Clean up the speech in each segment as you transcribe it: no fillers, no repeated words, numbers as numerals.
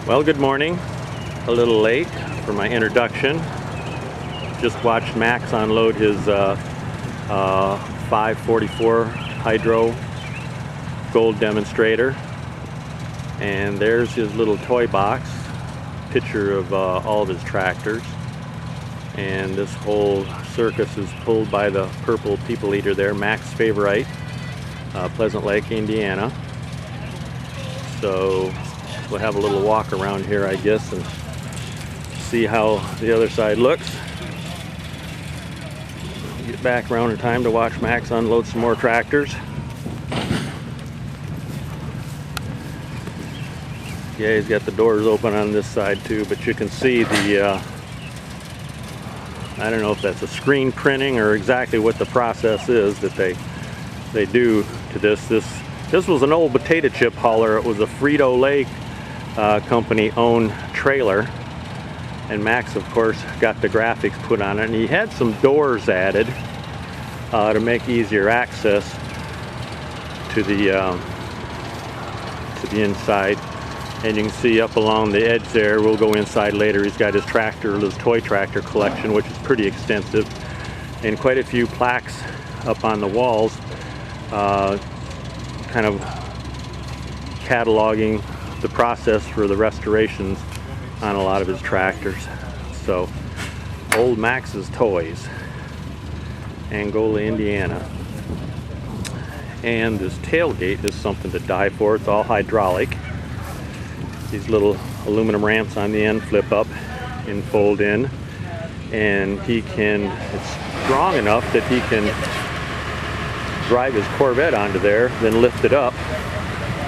Well, good morning. A little late for my introduction. Just watched Max unload his 544 Hydro Gold Demonstrator. And there's his little toy box, picture of all of his tractors. And this whole circus is pulled by the purple people eater there, Mac's favorite, Pleasant Lake, Indiana. So we'll have a little walk around here, I guess, and see how the other side looks. Get back around in time to watch Max unload some more tractors. Yeah, he's got the doors open on this side too, but you can see the, I don't know if that's a screen printing or exactly what the process is that they do to this. This was an old potato chip hauler. It was a Frito-Lay company owned trailer, and Max of course got the graphics put on it, and he had some doors added to make easier access to the inside. And you can see up along the edge there, we'll go inside later, he's got his tractor, his toy tractor collection, which is pretty extensive, and quite a few plaques up on the walls kind of cataloging the process for the restorations on a lot of his tractors. So, old Max's Toys, Angola, Indiana. And this tailgate is something to die for. It's all hydraulic. These little aluminum ramps on the end flip up and fold in, and it's strong enough that he can drive his Corvette onto there, then lift it up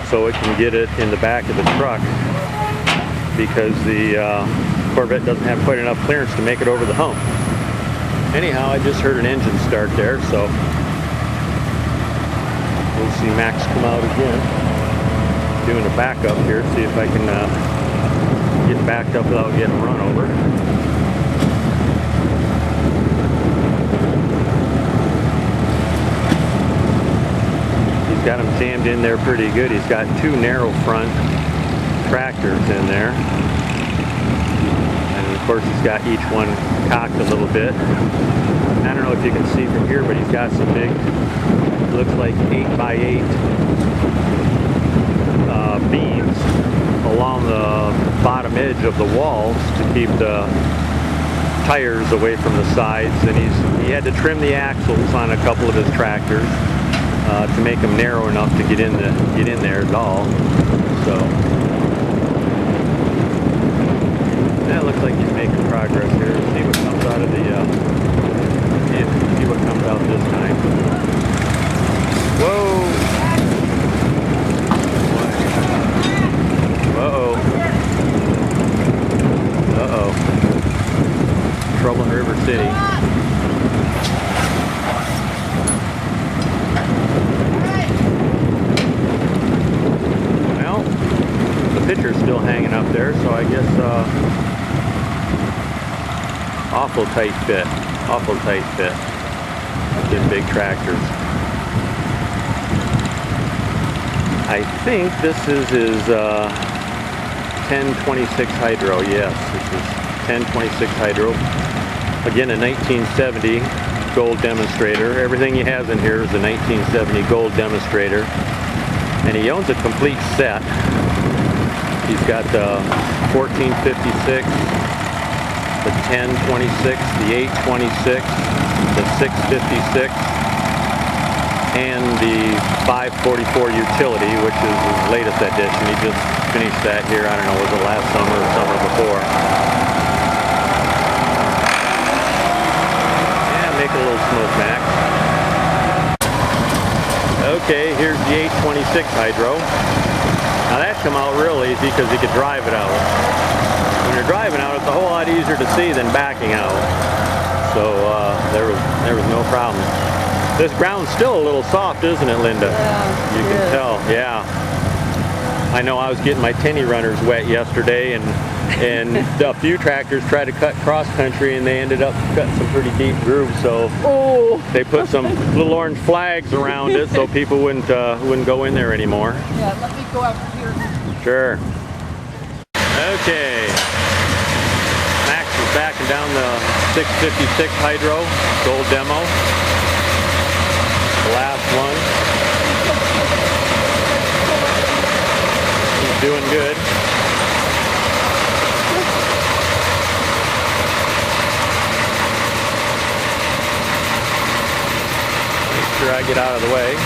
so it can get it in the back of the truck, because the Corvette doesn't have quite enough clearance to make it over the hump. Anyhow, I just heard an engine start there, so we'll see Max come out again. Doing a backup here, see if I can get backed up without getting run over. He's got them jammed in there pretty good. He's got two narrow front tractors in there, and of course he's got each one cocked a little bit. I don't know if you can see from here, but he's got some big, looks like 8x8 beams along the bottom edge of the walls to keep the tires away from the sides, and he had to trim the axles on a couple of his tractors to make them narrow enough to get in there at all. So that looks like he's making progress here. Let's see what comes out of the see what comes out this time. Whoa! Uh-oh. Uh-oh. Trouble in River City. Well, the picture's still hanging up there, so I guess awful tight fit. Awful tight fit. These big tractors. I think this is his 1026 Hydro. Yes, this is 1026 Hydro. Again, a 1970 gold demonstrator. Everything he has in here is a 1970 gold demonstrator. And he owns a complete set. He's got the 1456, the 1026, the 826, the 656, and the 544 utility, which is his latest edition. He just finished that here, I don't know, was it last summer or summer before. Yeah, make a little smoke, Max. Okay, here's the 826 Hydro. Now that come out real easy because you could drive it out. When you're driving out, it's a whole lot easier to see than backing out. So there was no problem. This ground's still a little soft, isn't it, Linda? Yeah. You can tell, yeah. I know I was getting my tinny runners wet yesterday, and a few tractors tried to cut cross country, and they ended up cutting some pretty deep grooves. So they put some little orange flags around it so people wouldn't go in there anymore. Yeah, let me go out here. Sure. Okay, Max is backing down the 656 Hydro, gold demo. The last one. He's doing good. Make sure I get out of the way.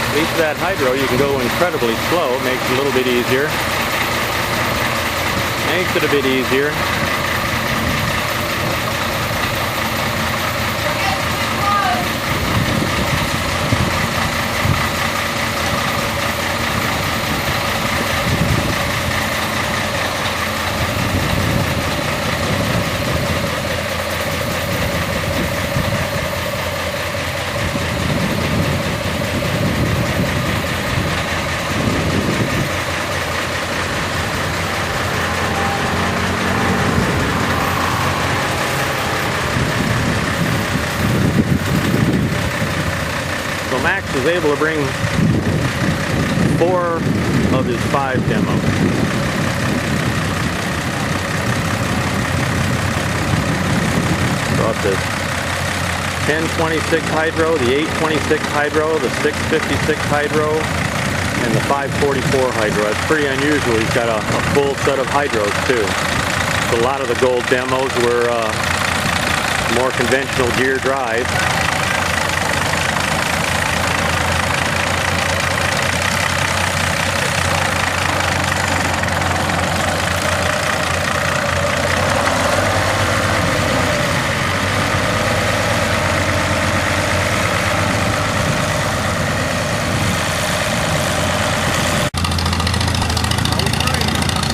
At least that Hydro, you can go incredibly slow. Makes it a little bit easier. Makes it a bit easier. Max was able to bring 4 of his 5 demos. Brought the 1026 Hydro, the 826 Hydro, the 656 Hydro, and the 544 Hydro. That's pretty unusual. He's got a full set of Hydros too. So a lot of the gold demos were more conventional gear drive.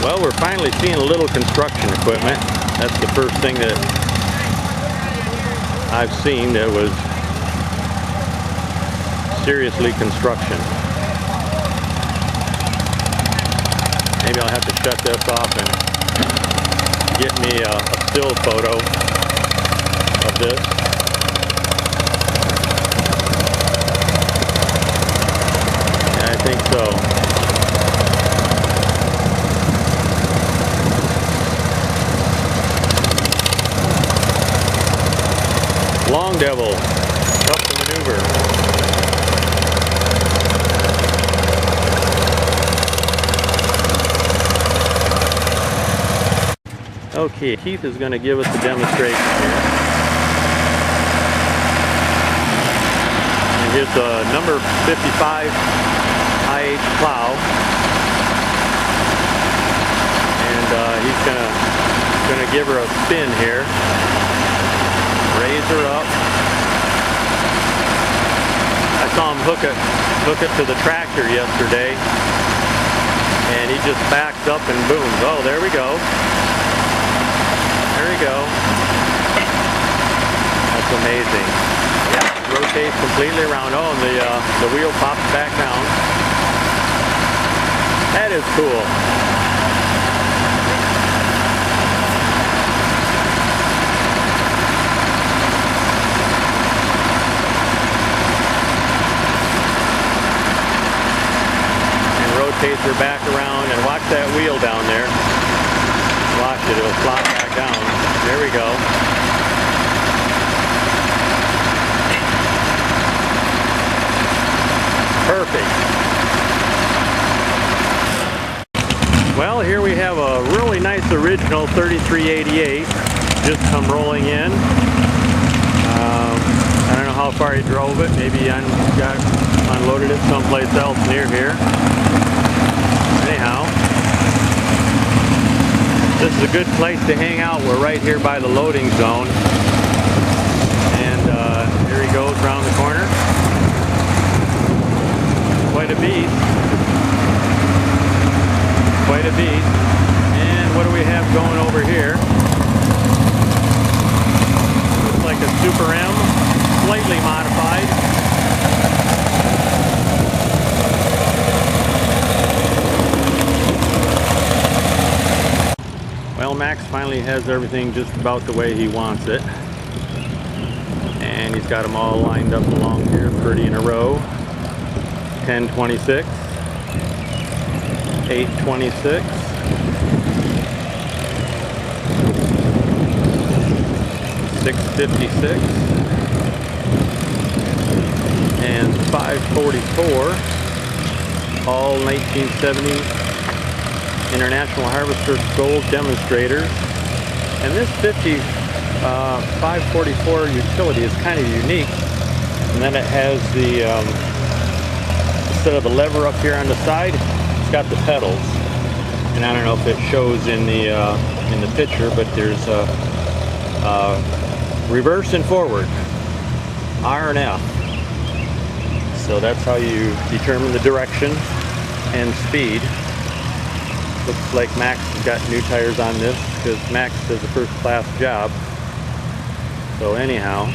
Well, we're finally seeing a little construction equipment. That's the first thing that I've seen that was seriously construction. Maybe I'll have to shut this off and get me a still photo of this. Yeah, I think so. Long Devil, tough to maneuver. Okay, Keith is going to give us a demonstration here. And here's the number 55 IH plow. And he's gonna give her a spin here. Raise her up. I saw him hook it to the tractor yesterday, and he just backs up and booms. Oh, there we go. There we go. That's amazing. Yeah, rotates completely around. Oh, and the wheel pops back down. That is cool. Rotates her back around, and watch that wheel down there. Watch it, it'll flop back down. There we go. Perfect. Well, here we have a really nice original 3388 just come rolling in. I don't know how far he drove it. Maybe he unloaded it someplace else near here. Anyhow, this is a good place to hang out. We're right here by the loading zone. And here he goes around the corner. Quite a beast. Quite a beast. And what do we have going over here? Looks like a Super M, slightly modified. Well, Max finally has everything just about the way he wants it. And he's got them all lined up along here pretty in a row. 1026. 826, 656, and 544, all 1970 International Harvester Gold demonstrators. And this 544 utility is kind of unique, and then it has the instead of the lever up here on the side, it's got the pedals. And I don't know if it shows in the picture, but there's reverse and forward, R and F. So that's how you determine the direction and speed. Looks like Max has got new tires on this because Max does a first class job. So anyhow,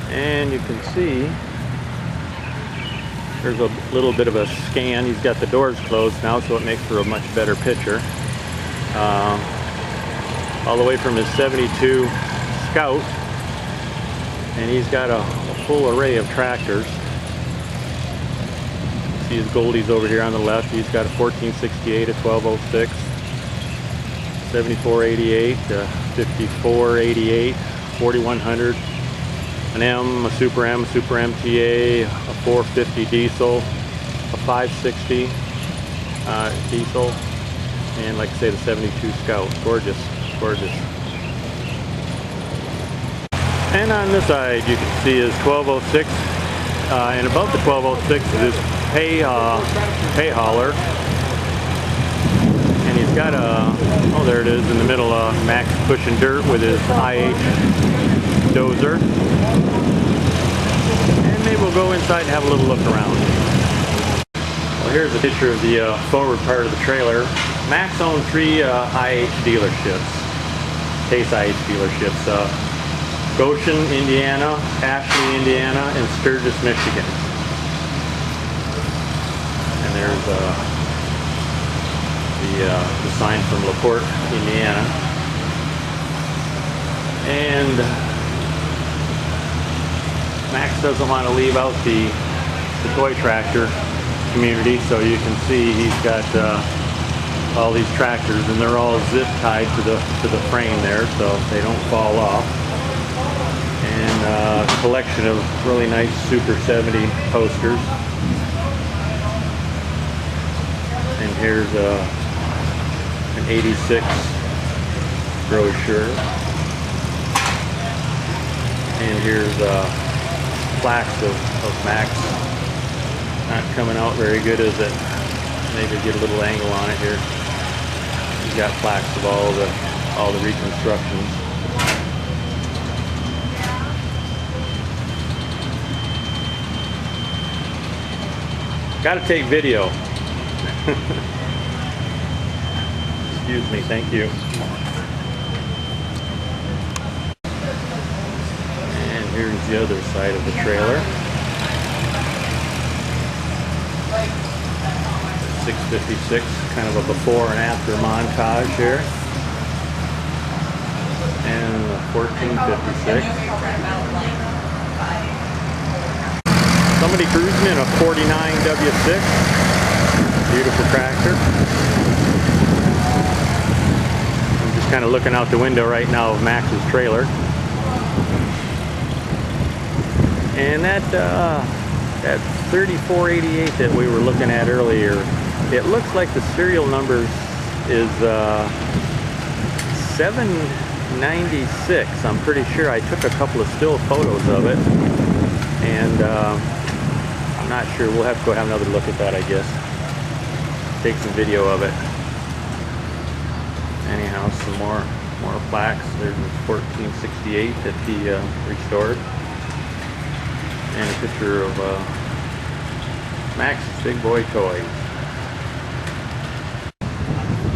and you can see there's a little bit of a scan. He's got the doors closed now, so it makes for a much better picture. All the way from his 72 Scout, and he's got a full array of tractors. See his Goldies over here on the left. He's got a 1468, a 1206, 7488, a 5488, 4100, an M, a Super MTA, a 450 diesel, a 560 diesel, and like I say, the 72 Scout. Gorgeous, gorgeous. And on this side you can see his 1206, and above the 1206 is his hay hauler, and he's got a, oh there it is in the middle, Max pushing dirt with his IH dozer. And maybe we'll go inside and have a little look around. Well, here's a picture of the forward part of the trailer. Max owned 3 IH dealerships, Case IH dealerships. Goshen, Indiana, Ashley, Indiana, and Sturgis, Michigan. And there's the sign from LaPorte, Indiana. And Max doesn't want to leave out the toy tractor community, so you can see he's got all these tractors, and they're all zip tied to the frame there, so they don't fall off. And a collection of really nice Super 70 posters. And here's an 86 brochure. And here's plaques of Max. Not coming out very good, is it? Maybe get a little angle on it here. He's got plaques of all the reconstructions. Gotta take video. Excuse me, thank you. And here's the other side of the trailer. 656, kind of a before and after montage here. And 1456. Somebody cruising in a 49 W6. Beautiful tractor. I'm just kind of looking out the window right now of Max's trailer. And that 3488 that we were looking at earlier, it looks like the serial number is 796. I'm pretty sure. I took a couple of still photos of it, and I'm not sure. We'll have to go have another look at that, I guess. Take some video of it. Anyhow, some more plaques. There's a 1468 that he restored, and a picture of Max's Big Boy Toys.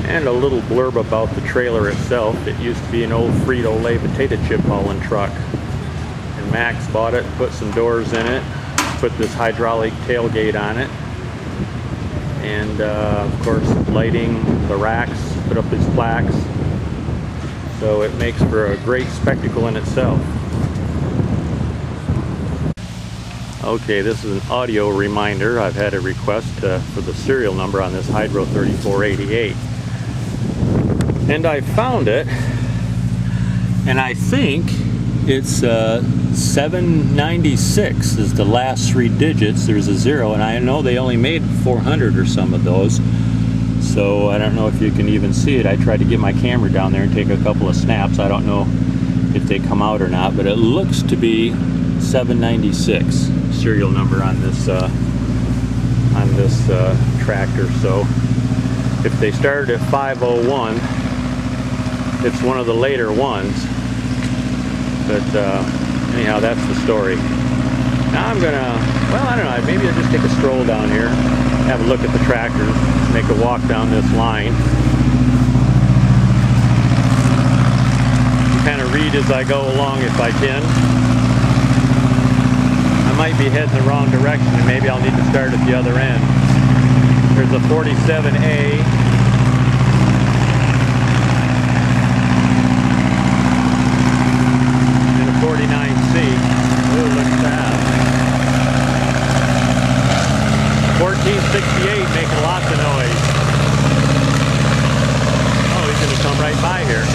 And a little blurb about the trailer itself. It used to be an old Frito-Lay potato chip hauling truck, and Max bought it, put some doors in it, put this hydraulic tailgate on it, and of course lighting, the racks, put up his plaques. So it makes for a great spectacle in itself. Okay, this is an audio reminder. I've had a request for the serial number on this Hydro 3488. And I found it, and I think it's 796 is the last 3 digits. There's a 0, and I know they only made 400 or some of those. So I don't know if you can even see it. I tried to get my camera down there and take a couple of snaps. I don't know if they come out or not, but it looks to be 796 serial number on this tractor. So if they started at 501, it's one of the later ones. But anyhow, that's the story. Now I'm gonna, well, I don't know, maybe I'll just take a stroll down here, have a look at the tractors, make a walk down this line. Kind of read as I go along if I can. I might be heading the wrong direction, and maybe I'll need to start at the other end. There's a 47A. And a 49C. Oh, look at that. 1468 making lots of noise. Oh, he's going to come right by here.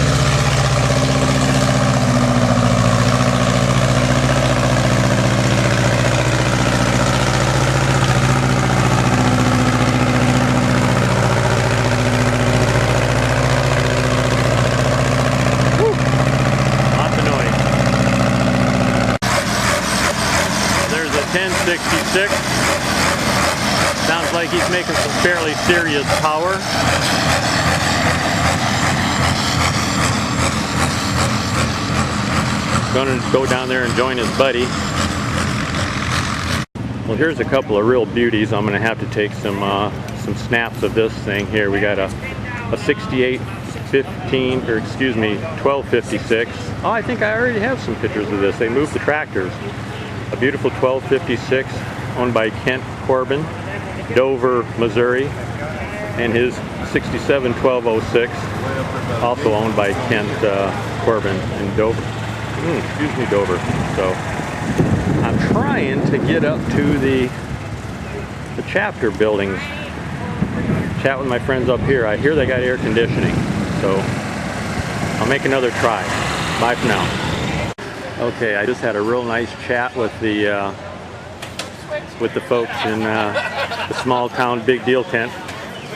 There's a 1066. Sounds like he's making some fairly serious power. Going to go down there and join his buddy. Well, here's a couple of real beauties. I'm going to have to take some snaps of this thing here. We got a 6815, or excuse me, 1256. Oh, I think I already have some pictures of this. They moved the tractors. A beautiful 1256 owned by Kent Corbin, Dover, Missouri, and his 67 1206, also owned by Kent Corbin in Dover. Excuse me, Dover. So I'm trying to get up to the chapter buildings. Chat with my friends up here. I hear they got air conditioning, so I'll make another try. Bye for now. Okay, I just had a real nice chat with the folks in the small town big deal tent.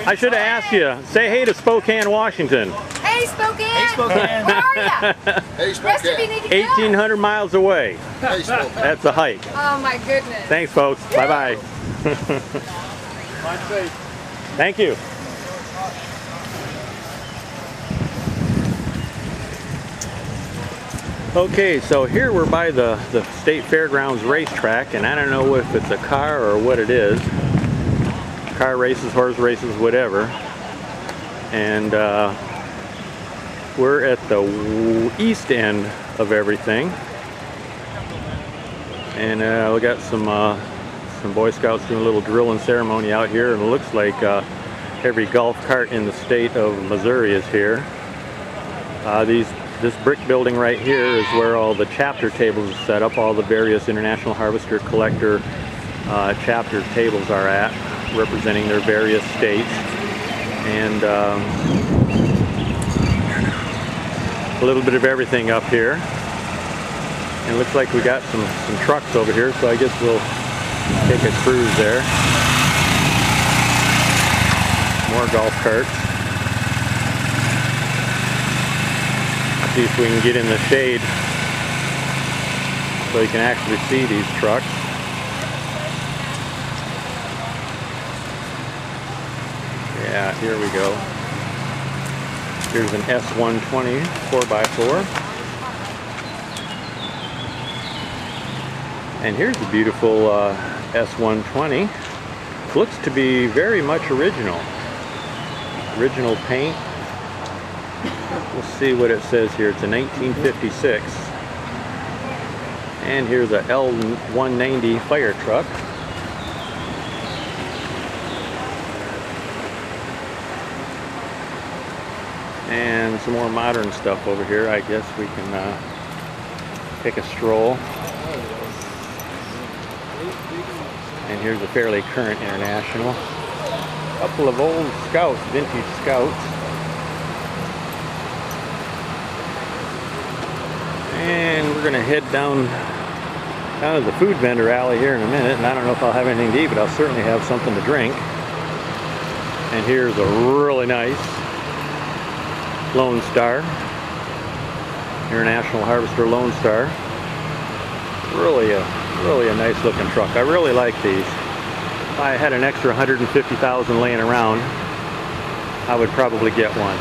I should have asked you, say hey to Spokane, Washington. Hey Spokane! Hey Spokane! Where are ya? Hey Spokane! 1,800 miles away. Hey Spokane! That's a hike. Oh my goodness. Thanks folks. Bye bye. Thank you. Okay, so here we're by the State Fairgrounds racetrack, and I don't know if it's a car or what it is. Car races, horse races, whatever. And we're at the east end of everything. And we got some Boy Scouts doing a little drilling ceremony out here, and it looks like every golf cart in the state of Missouri is here. This brick building right here is where all the chapter tables are set up. All the various International Harvester Collector chapter tables are at, representing their various states. And a little bit of everything up here. And it looks like we got some trucks over here, so I guess we'll take a cruise there. More golf carts. See if we can get in the shade so you can actually see these trucks. Yeah, here we go. Here's an S120 4x4. And here's a beautiful S120. Looks to be very much original. Original paint. We'll see what it says here. It's a 1956. And here's a L190 fire truck. And some more modern stuff over here. I guess we can take a stroll. And here's a fairly current International. A couple of old Scouts, vintage Scouts. And we're gonna head down to the food vendor alley here in a minute, and I don't know if I'll have anything to eat, but I'll certainly have something to drink. And here's a really nice Lone Star, International Harvester Lone Star. Really a nice looking truck. I really like these. If I had an extra 150,000 laying around, I would probably get one.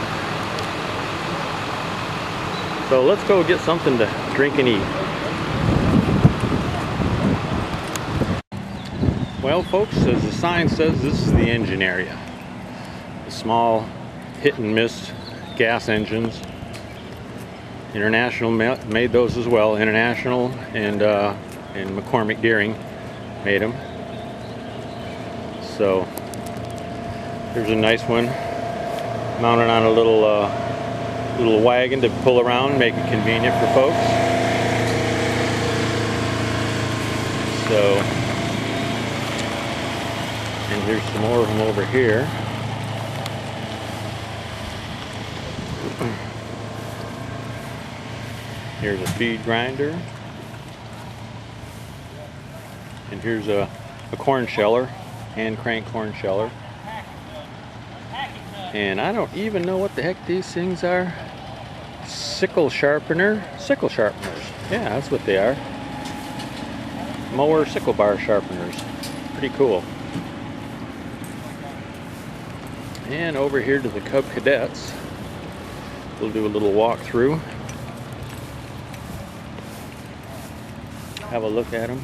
So let's go get something to drink and eat. Well, folks, as the sign says, this is the engine area. The small hit and miss gas engines. International made those as well. International and McCormick Deering made them. So here's a nice one, mounted on a little wagon to pull around, make it convenient for folks. So, and here's some more of them over here. Here's a feed grinder. And here's a corn sheller, hand crank corn sheller. And I don't even know what the heck these things are. Sickle sharpeners. Yeah, that's what they are. Mower sickle bar sharpeners. Pretty cool. And over here to the Cub Cadets. We'll do a little walk through. Have a look at them.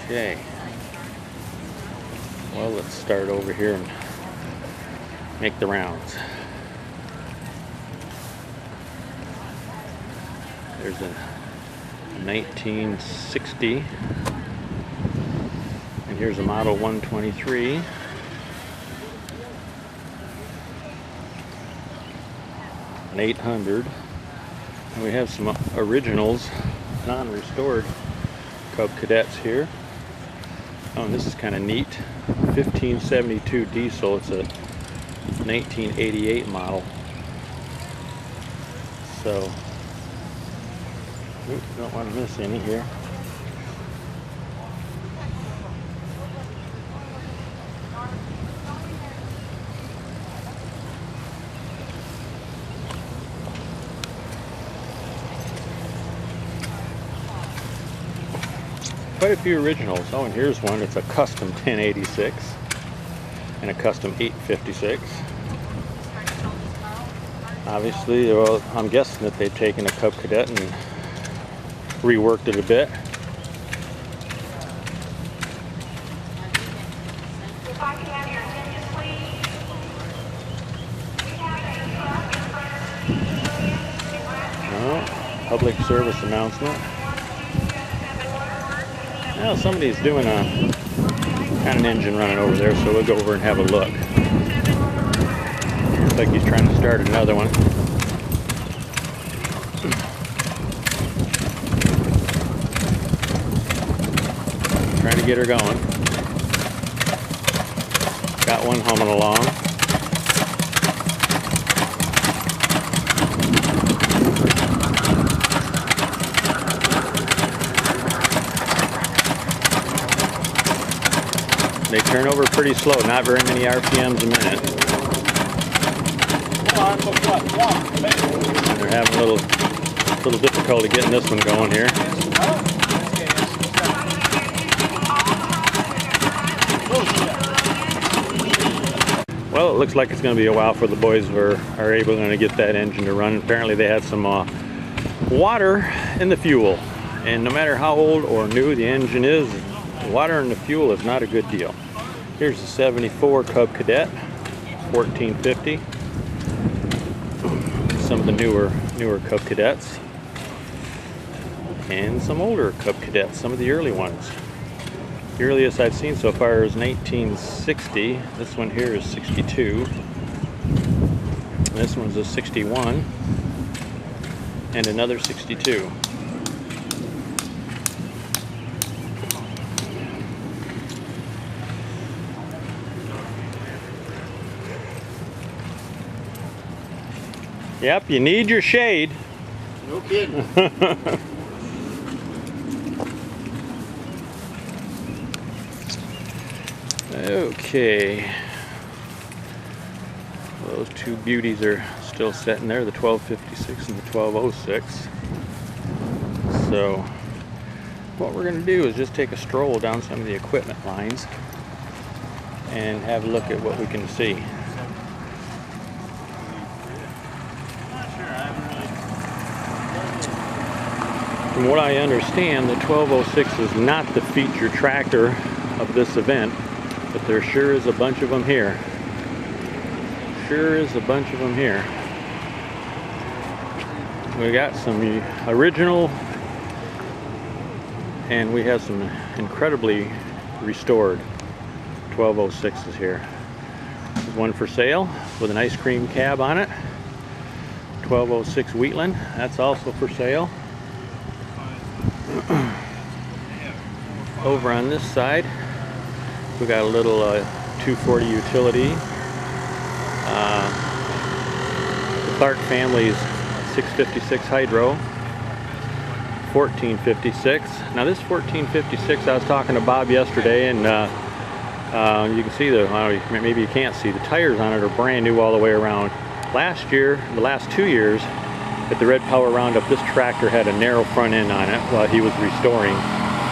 Okay. Well, let's start over here and make the rounds. There's a 1960. And here's a model 123. An 800. And we have some originals, non-restored Cub Cadets here. Oh, and this is kind of neat. 1572 diesel. It's a 1988 model. So, oops, don't want to miss any here. Quite a few originals. Oh, and here's one. It's a custom 1086 and a custom 856. Obviously, well, I'm guessing that they've taken a Cub Cadet and reworked it a bit. Oh, public service announcement. Well, somebody's doing an engine running over there, so we'll go over and have a look. Looks like he's trying to start another one. Trying to get her going. Got one humming along. They turn over pretty slow, not very many RPMs a minute. They're having a little difficulty getting this one going here. Well, it looks like it's going to be a while for the boys are able to get that engine to run. Apparently they had some water in the fuel, and no matter how old or new the engine is, water in the fuel is not a good deal. Here's the 74 Cub Cadet, 1450. Some of the newer Cub Cadets. And some older Cub Cadets, some of the early ones. The earliest I've seen so far is 1960. This one here is 62. This one's a 61. And another 62. Yep, you need your shade. No kidding. Okay. Those two beauties are still sitting there, the 1256 and the 1206. So what we're going to do is just take a stroll down some of the equipment lines and have a look at what we can see. From what I understand, the 1206 is not the feature tractor of this event, but there sure is a bunch of them here. Sure is a bunch of them here. We got some original, and we have some incredibly restored 1206s here. There's one for sale with an ice cream cab on it. 1206 Wheatland, that's also for sale. Over on this side, we got a little 240 utility. The Clark family's 656 Hydro, 1456. Now this 1456, I was talking to Bob yesterday, and you can see maybe you can't see, the tires on it are brand new all the way around. Last year, the last 2 years, at the Red Power Roundup, this tractor had a narrow front end on it while he was restoring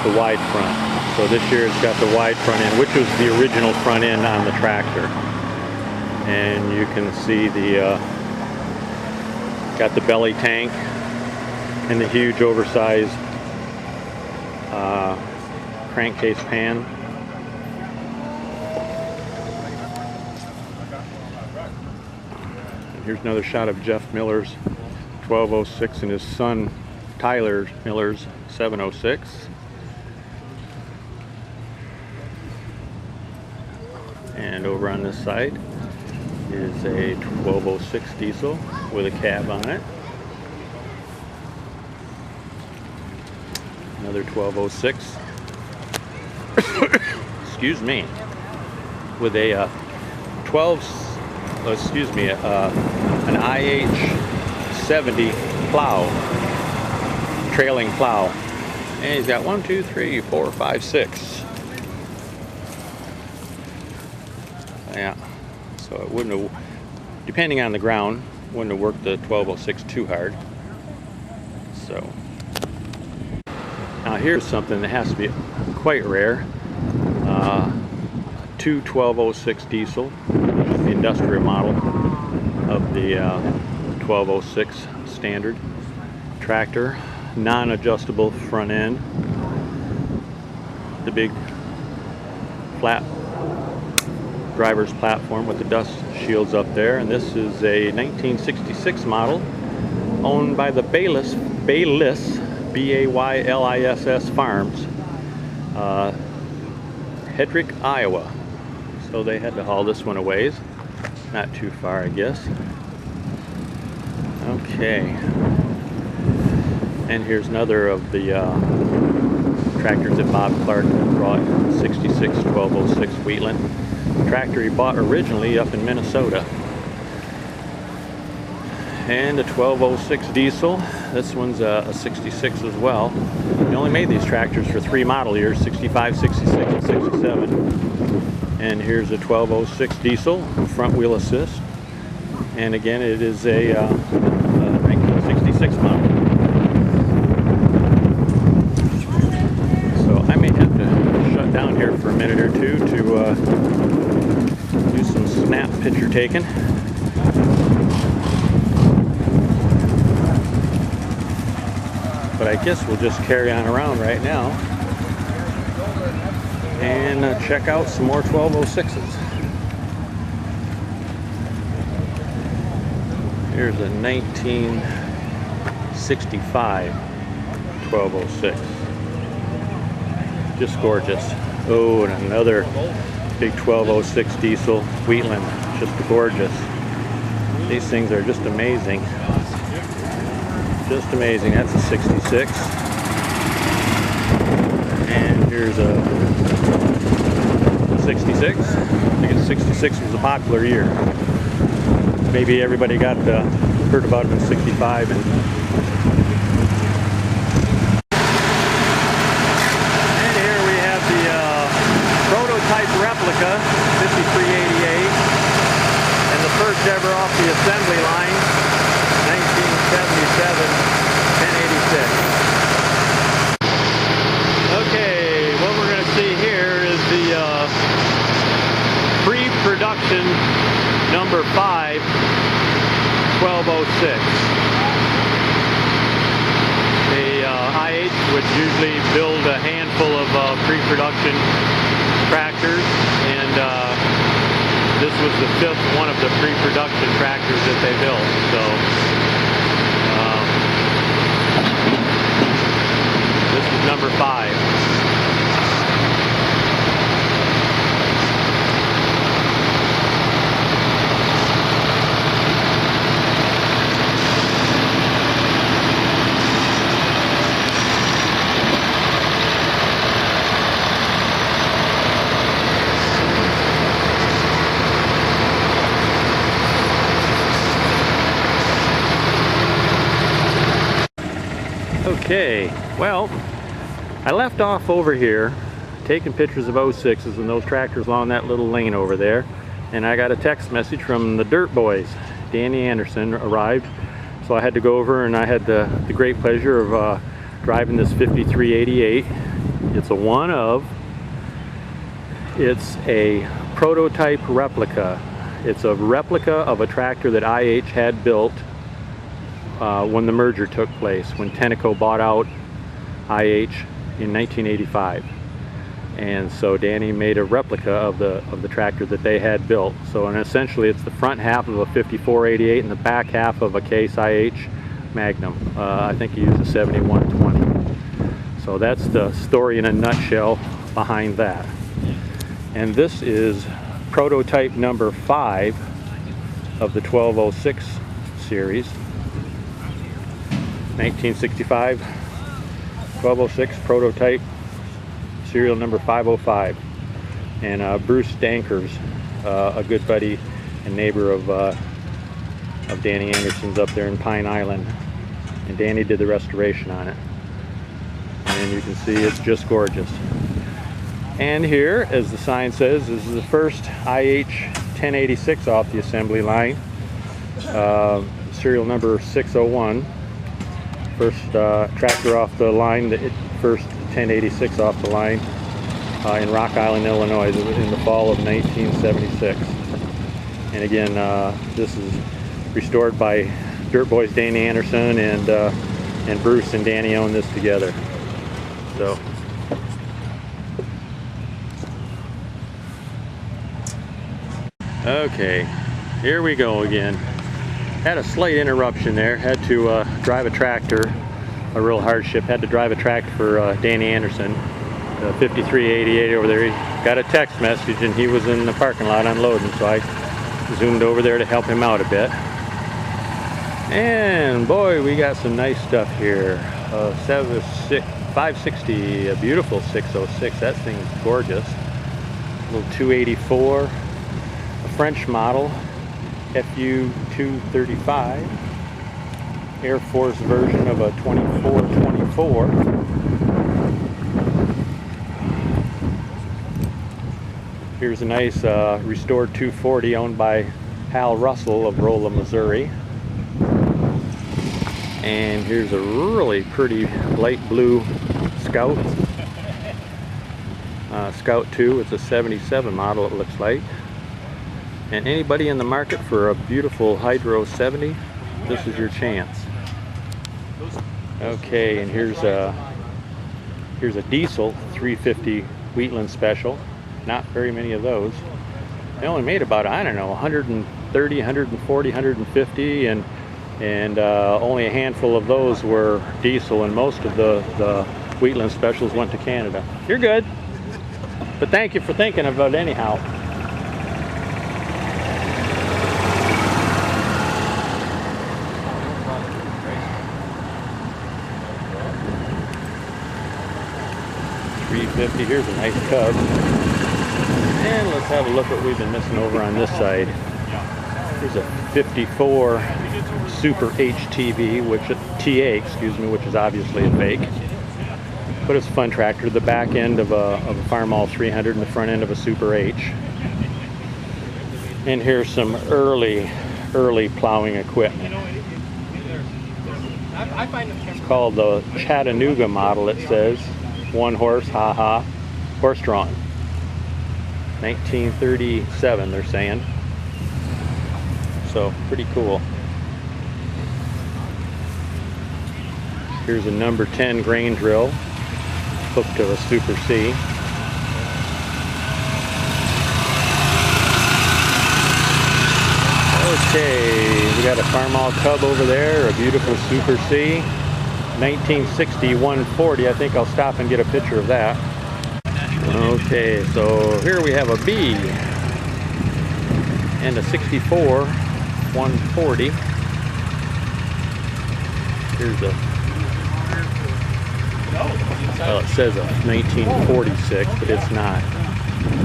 the wide front. So this year it's got the wide front end, which was the original front end on the tractor. And you can see the got the belly tank and the huge oversized crankcase pan. And here's another shot of Jeff Miller's 1206 and his son Tyler Miller's 706. And over on this side is a 1206 diesel with a cab on it. Another 1206. Excuse me. With a an IH-70 plow, trailing plow. And he's got 1, 2, 3, 4, 5, 6. Yeah, so it wouldn't have, depending on the ground, wouldn't have worked the 1206 too hard. So now here's something that has to be quite rare. Two 1206 diesel, the industrial model of the 1206 standard tractor, non-adjustable front end, the big flat driver's platform with the dust shields up there. And this is a 1966 model owned by the Bayliss B-A-Y-L-I-S-S Farms, Hedrick, Iowa. So they had to haul this one a ways. Not too far, I guess. Okay. And here's another of the tractors that Bob Clark brought, 66 1206 Wheatland. Tractor he bought originally up in Minnesota. And a 1206 diesel. This one's a 66 as well. They only made these tractors for 3 model years, 65, 66, and 67. And here's a 1206 diesel, front wheel assist. And again, it is a 1966 model. So I may have to shut down here for a minute or two to do some snap picture taking. But I guess we'll just carry on around right now and check out some more 1206s. Here's a 1965 1206. Just gorgeous. Oh, and another big 1206 diesel Wheatland, just gorgeous. These things are just amazing. Just amazing. That's a 66. And here's a 66. I think 66 was a popular year. Maybe everybody got heard about it in 65. And here we have the prototype replica 5388, and the first ever off the assembly line, 1977 1086. Okay, what we're going to see here is the pre-production number 5 1206. The IH would usually build a handful of pre-production tractors, and this was the 5th one of the pre-production tractors that they built. So this is number 5. Okay, well, I left off over here taking pictures of 06s and those tractors along that little lane over there, and I got a text message from the Dirt Boys. Danny Anderson arrived, so I had to go over, and I had the great pleasure of driving this 5388. It's a one of. It's a prototype replica. It's a replica of a tractor that IH had built when the merger took place, when Tenneco bought out IH in 1985. And so Danny made a replica of the tractor that they had built. So, and essentially it's the front half of a 5488 and the back half of a Case IH Magnum. I think he used a 7120. So that's the story in a nutshell behind that. And this is prototype number 5 of the 1206 series. 1965 1206 prototype, serial number 505. And Bruce Dankers, a good buddy and neighbor of Danny Anderson's up there in Pine Island, and Danny did the restoration on it, and you can see it's just gorgeous. And here, as the sign says, this is the first IH 1086 off the assembly line, serial number 601. First tractor off the line, the first 1086 off the line in Rock Island, Illinois, in the fall of 1976. And again, this is restored by Dirt Boys Danny Anderson, and Bruce and Danny own this together. So. Okay, here we go again. Had a slight interruption there. Had to drive a tractor, a real hardship. Had to drive a tractor for Danny Anderson, the 5388 over there. He got a text message and he was in the parking lot unloading, so I zoomed over there to help him out a bit. And boy, we got some nice stuff here. 560, a beautiful 606. That thing's gorgeous. A little 284, a French model. FU 235, Air Force version of a 2424. Here's a nice restored 240 owned by Hal Russell of Rolla, Missouri. And here's a really pretty light blue Scout. Scout 2, it's a 77 model it looks like. And anybody in the market for a beautiful Hydro 70, this is your chance. Okay, and here's a diesel 350 Wheatland Special. Not very many of those. They only made about, I don't know, 130, 140, 150, and only a handful of those were diesel, and most of the Wheatland Specials went to Canada. You're good. But thank you for thinking of it anyhow. $350. Here's a nice Cub. And let's have a look what we've been missing over on this side. Here's a 54 Super HTV, which is obviously a fake. But it's a fun tractor. The back end of a Farmall 300 and the front end of a Super H. And here's some early plowing equipment. It's called the Chattanooga model, it says. 1 horse, horse-drawn. 1937, they're saying. So, pretty cool. Here's a number 10 grain drill hooked to a Super C. Okay, we got a Farmall Cub over there, a beautiful Super C. 1960 140. I think I'll stop and get a picture of that. Okay, so here we have a B and a 64 140. Here's a, well, it says a 1946, but it's not.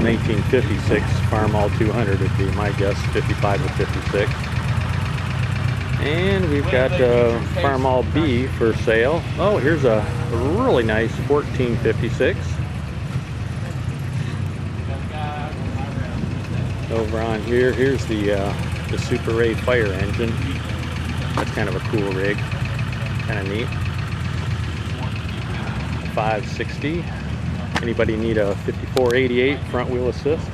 1956 Farmall 200 would be my guess, 55 or 56. And we've got Farmall B for sale. Oh, here's a really nice 1456. Over on here, here's the Super A fire engine. That's kind of a cool rig, kind of neat. 560. Anybody need a 5488 front wheel assist?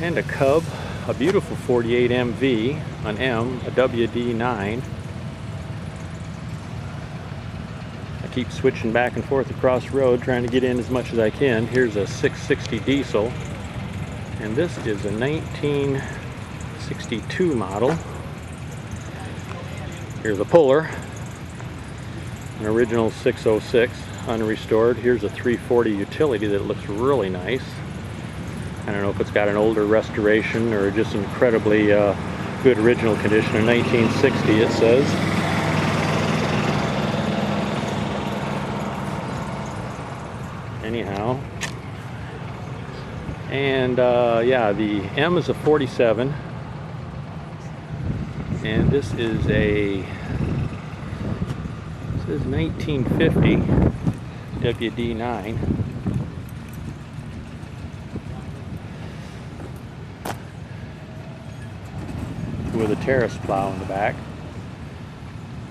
And a Cub, a beautiful 48 MV, an M, a WD9. I keep switching back and forth across the road trying to get in as much as I can. Here's a 660 diesel, and this is a 1962 model. Here's a puller, an original 606 unrestored. Here's a 340 utility that looks really nice. I don't know if it's got an older restoration or just incredibly good original condition. In 1960 it says. Anyhow, and yeah, the M is a 47, and this is a 1950 WD9. With a terrace plow in the back.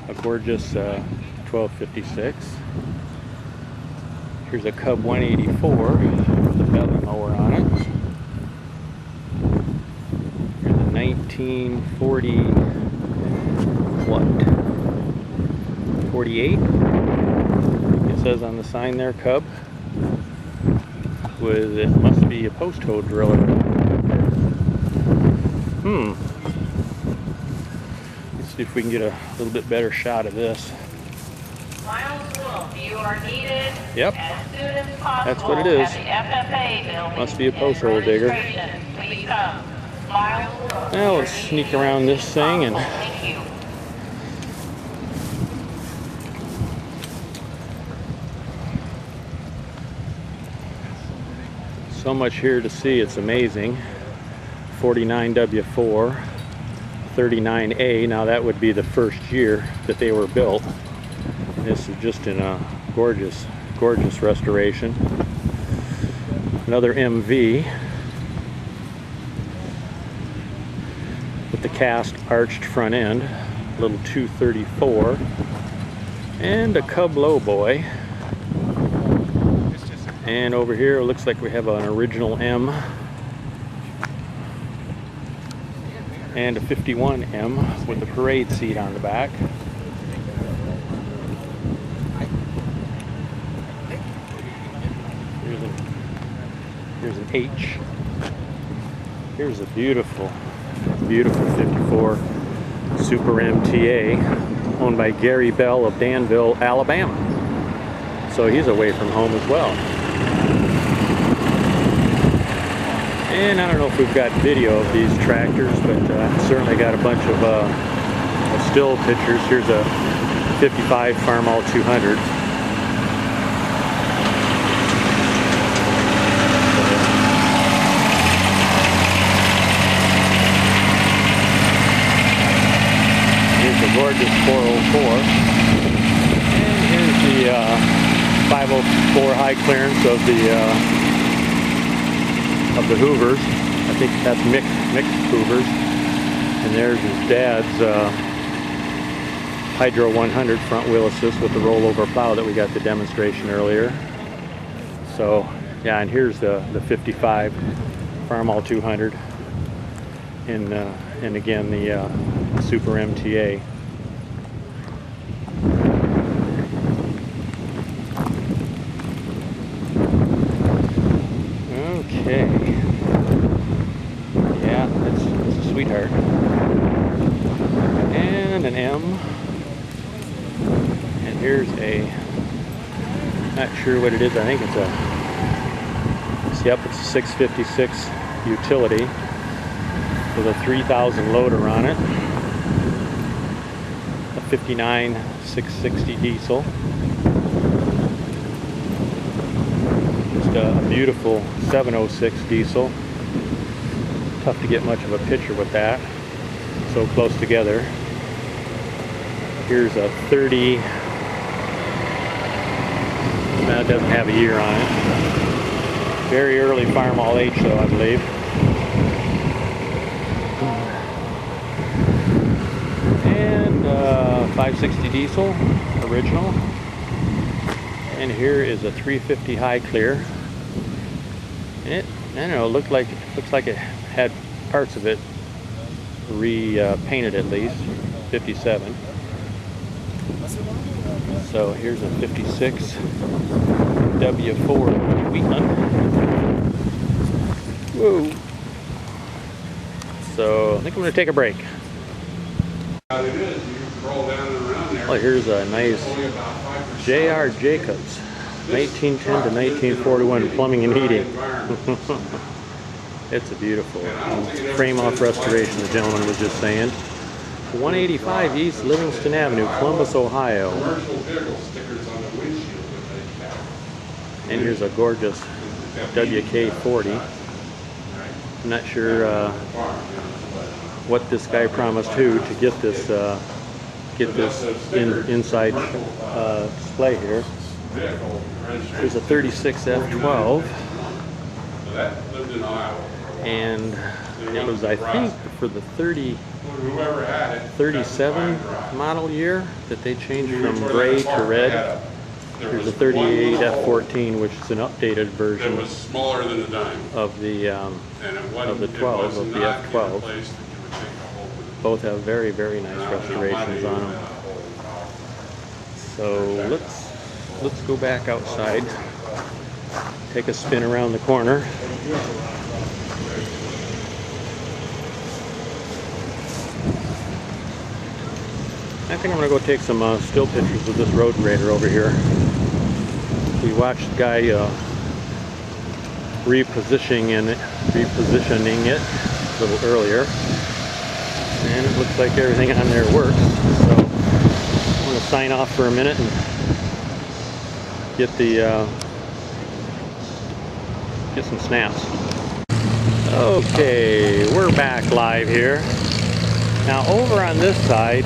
A gorgeous 1256. Here's a Cub 184 with a belly mower on it. Here's a 1940, what? 48? It says on the sign there, Cub. With, it must be a post hole driller. Let's see if we can get a little bit better shot of this. You are needed yep, as soon as possible. that's what it is. At the FFA building. Must be a post hole digger. Please come. Miles. Now let's sneak around this thing and Thank you. so much here to see, it's amazing. 49W4, 39A, now that would be the first year that they were built. This is just in a gorgeous, gorgeous restoration. Another MV with the cast arched front end, little 234, and a Cub Lowboy. And over here it looks like we have an original M and a 51M with a parade seat on the back. Here's an H. Here's a beautiful, beautiful 54 Super MTA owned by Gary Bell of Danville, Alabama. So so he's away from home as well. And I don't know if we've got video of these tractors, but certainly got a bunch of still pictures. Here's a 55 Farmall 200. Here's the gorgeous 404. And here's the 504 high clearance of the Hoovers. I think that's mixed Hoovers. And there's his dad's Hydro 100 front wheel assist with the rollover plow that we got the demonstration earlier. So yeah, and here's the 55 Farmall 200, and again the Super MTA. Okay. Yeah, that's a sweetheart. And an M. And here's a, not sure what it is. I think it's it's a 656 utility with a 3000 loader on it. A 59 660 diesel. A beautiful 706 diesel. Tough to get much of a picture with that, so close together. Here's a 30, that doesn't have a year on it. Very early Farmall H though, I believe. And 560 diesel, original. And here is a 350 high clear. And it, I don't know, looks like it had parts of it repainted at least. 57. So here's a 56 W4 Wheatland. Whoa. So I think I'm going to take a break. Oh, here's a nice J.R. Jacobs, 1910 to 1941 plumbing and heating. It's a beautiful frame-off restoration, the gentleman was just saying. 185 East Livingston Avenue, Columbus, Ohio. And here's a gorgeous WK40. I'm not sure what this guy promised who to get this inside display here. There's a 36 F12, and it was, I think, for the 37 model year that they changed from gray to red. There's a 38 F14, which is an updated version of the 12, of the F12. Both have very, very nice restorations on them. So let's go back outside, take a spin around the corner. I think I'm going to go take some still pictures of this road grader over here. We watched the guy repositioning it a little earlier, and it looks like everything on there works. So I'm going to sign off for a minute and get some snaps. Okay, we're back live here. Now over on this side,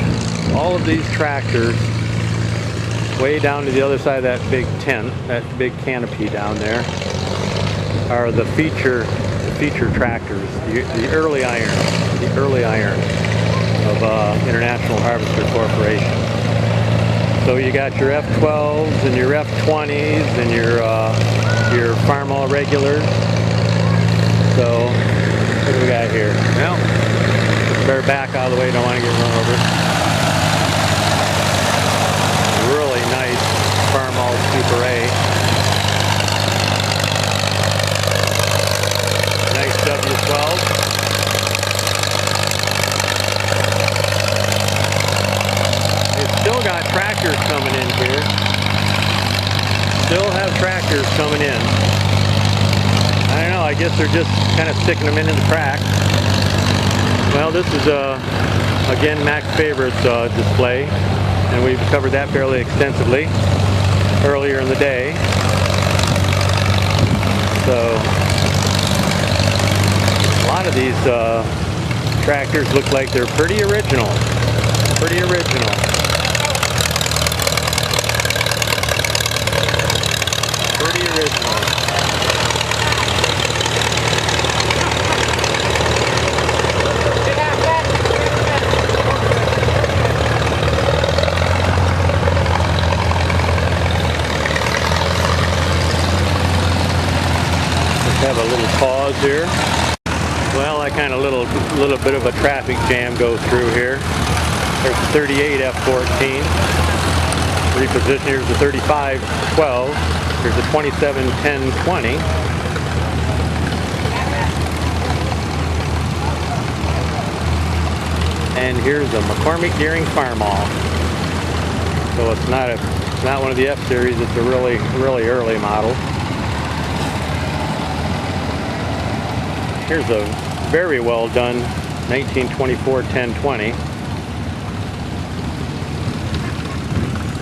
all of these tractors, way down to the other side of that big tent, that big canopy down there, are the feature tractors, the early iron of International Harvester Corporation. So you got your F12s and your F20s and your Farmall regulars. So what do we got here? Well, better back out of the way, don't want to get run over. Really nice Farmall Super A. Nice W12. We've still got tractors coming in here. Still have tractors coming in. I don't know, I guess they're just kind of sticking them into the track. Well, this is again Mac's Favorites display, and we've covered that fairly extensively earlier in the day. So a lot of these tractors look like they're pretty original. Pretty original. Pretty original. Have a little pause here. Well, that kind of little bit of a traffic jam goes through here. There's the 38 F14. Reposition, here's the 35 12. Here's the 27 10 20. And here's a McCormick Deering Farmall. So it's not one of the F series. It's a really early model. Here's a very well done 1924 1020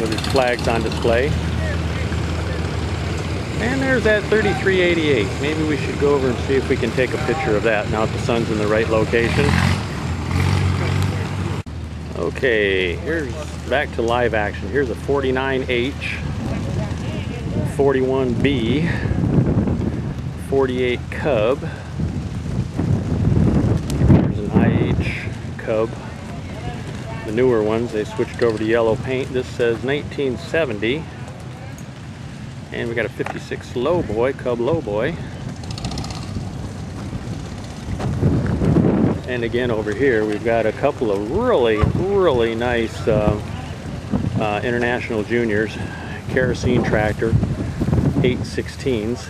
with its flags on display. And there's that 3388. Maybe we should go over and see if we can take a picture of that now that the sun's in the right location. Okay, here's back to live action. Here's a 49H, 41B, 48 Cub. Cub. The newer ones, they switched over to yellow paint. This says 1970. And we got a 56 Lowboy, Cub Lowboy. And again over here we've got a couple of really nice International Juniors kerosene tractor 816s.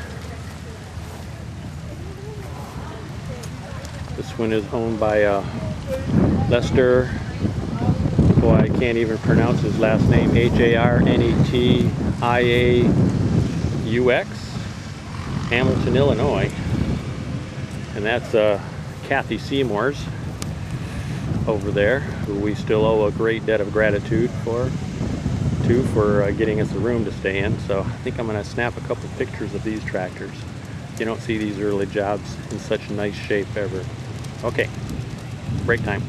This one is owned by Lester, boy, I can't even pronounce his last name, Harnetiaux, Hamilton, Illinois. And that's Kathy Seymour's over there, who we still owe a great debt of gratitude for getting us a room to stay in. So I think I'm going to snap a couple pictures of these tractors. You don't see these early jobs in such nice shape ever. Okay, break time.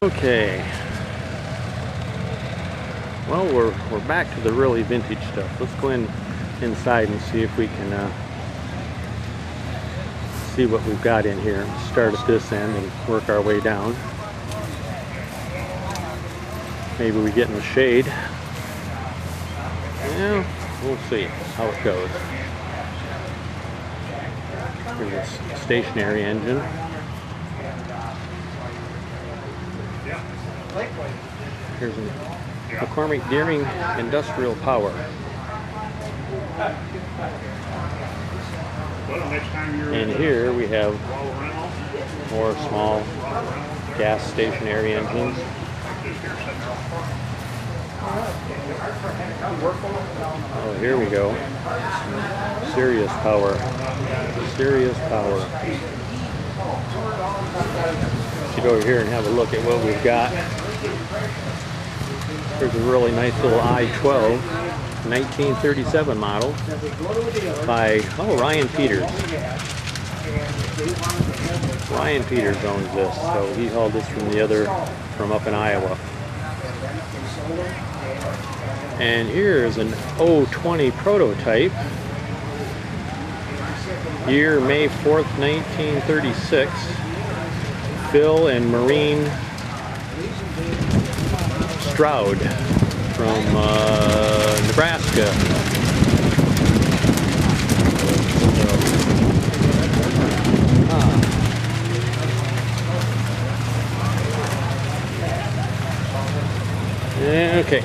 Okay, well we're back to the really vintage stuff. Let's go inside and see if we can see what we've got in here. Start at this end and work our way down. Maybe we get in the shade. Yeah, we'll see how it goes. Here's a stationary engine. Here's a McCormick Deering Industrial Power. And here we have more small gas stationary engines. Oh, here we go. Serious power. Serious power. Should go over here and have a look at what we've got. Here's a really nice little I-12, 1937 model by, Ryan Peters. Ryan Peters owns this, so he hauled this from up in Iowa. And here's an 020 prototype. Year May 4th, 1936. Phil and Maureen Stroud from Nebraska. Okay.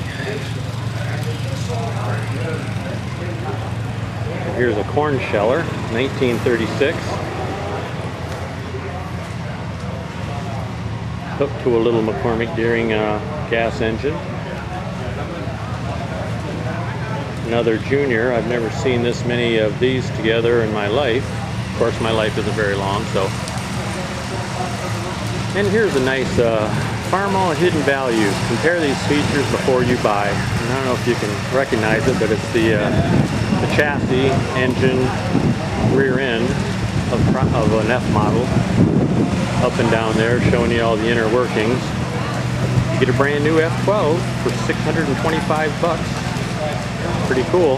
Here's a corn sheller, 1936. Hooked to a little McCormick Deering gas engine. Another junior. I've never seen this many of these together in my life. Of course, my life isn't very long, so. And here's a nice Farmall Hidden Value. Compare these features before you buy. And I don't know if you can recognize it, but it's the chassis, engine, rear end of an F model. Up and down there, showing you all the inner workings. You get a brand new F12 for $625. Pretty cool.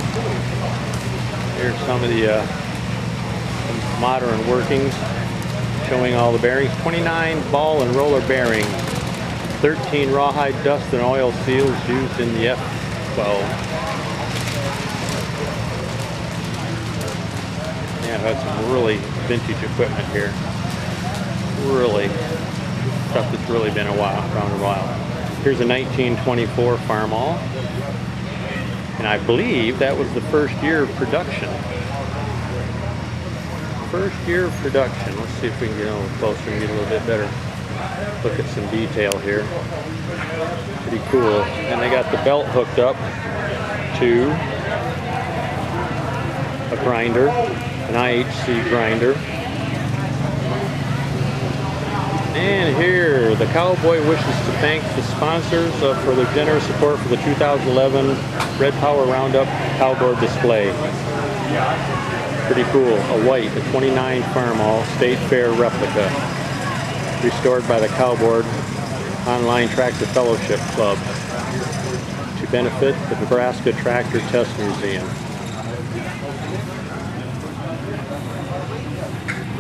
Here's some of the modern workings, showing all the bearings. 29 ball and roller bearings, 13 rawhide dust and oil seals used in the F12. Yeah, I've had some really vintage equipment here. Really stuff that's really been around a while. Here's a 1924 Farmall, and I believe that was the first year of production. First year of production. Let's see if we can get a little closer and get a little bit better look at some detail here. Pretty cool. And they got the belt hooked up to a grinder, an IHC grinder. And here, the cowboy wishes to thank the sponsors for their generous support for the 2011 Red Power Roundup Cowboard display. Pretty cool. A white, a 29 Farmall State Fair replica, restored by the Cowboard Online Tractor Fellowship Club to benefit the Nebraska Tractor Test Museum.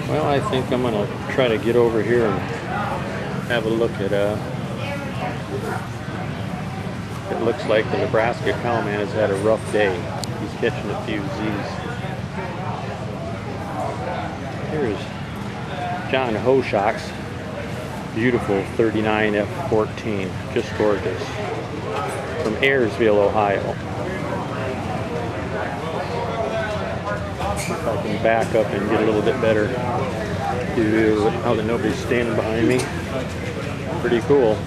Well, I think I'm going to try to get over here and have a look at it looks like the Nebraska cowman has had a rough day. He's catching a few Z's. Here's John Hoshock's beautiful 39 F14, just gorgeous, from Ayersville, Ohio. If I can back up and get a little bit better view now that nobody's standing behind me. Pretty cool.